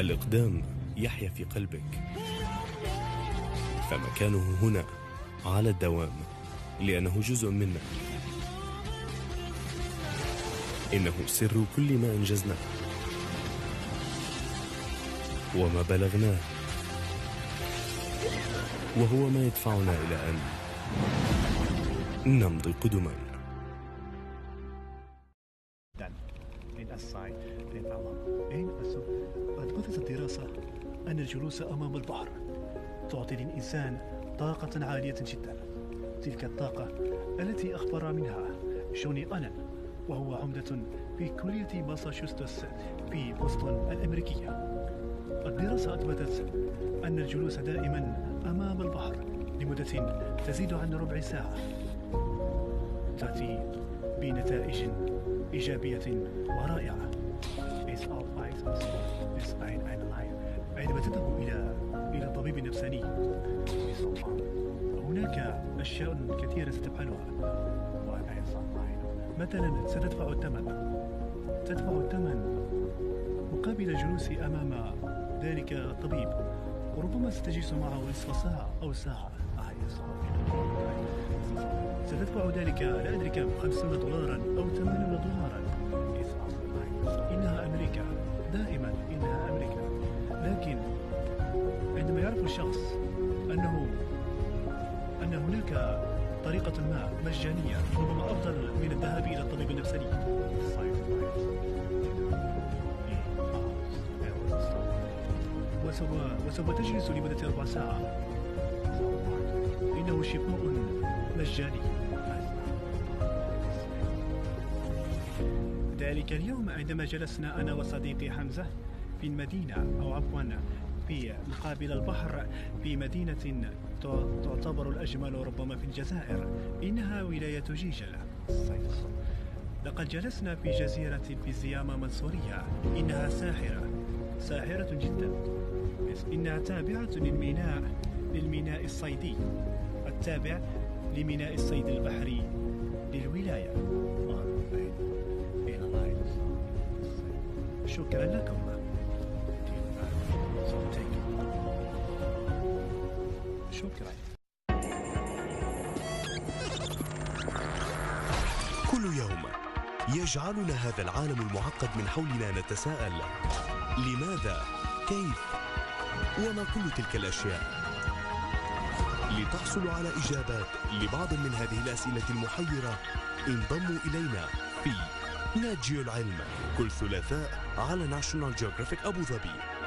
الإقدام يحيا في قلبك، فمكانه هنا على الدوام، لأنه جزء منك. إنه سر كل ما أنجزناه وما بلغناه، وهو ما يدفعنا إلى أن نمضي قدما. قد بثت الدراسة أن الجلوس أمام البحر تعطي للإنسان طاقة عالية جدا. تلك الطاقة التي أخبر منها جوني ألان، وهو عمدة في كلية ماساتشوستس في بوسطن الأمريكية. الدراسة أثبتت أن الجلوس دائما أمام البحر لمدة تزيد عن ربع ساعة تأتي بنتائج إيجابية ورائعة. عندما تذهب إلى طبيب نفساني هناك أشياء كثيرة ستفعلها. مثلا ستدفع الثمن مقابل الجلوس أمام ذلك الطبيب، وربما ستجلس معه نصف ساعة أو ساعة. ستدفع ذلك لا أدري كم، $50 أو $80. إنها أمريكا، دائما إنها أمريكا. لكن عندما يعرف الشخص أن هناك طريقة ما مجانية ربما أفضل من الذهاب إلى الطبيب النفساني. وسوف تجلس لمدة ربع ساعة. إنه شفاء مجاني. ذلك اليوم عندما جلسنا أنا وصديقي حمزة في المدينة، أو عفوا في مقابل البحر في مدينة تعتبر الأجمل ربما في الجزائر، إنها ولاية جيجل. لقد جلسنا في جزيرة في زيامة منصورية. إنها ساحرة جدا. إنها تابعة للميناء الصيدي التابع لميناء الصيد البحري للولاية. شكرا لكم. شكرا. كل يوم يجعلنا هذا العالم المعقد من حولنا نتساءل: لماذا؟ كيف؟ وما كل تلك الأشياء؟ لتحصلوا على إجابات لبعض من هذه الأسئلة المحيرة، انضموا إلينا في نات جيو العلم كل ثلاثاء على ناشونال جيوغرافيك أبو ظبي.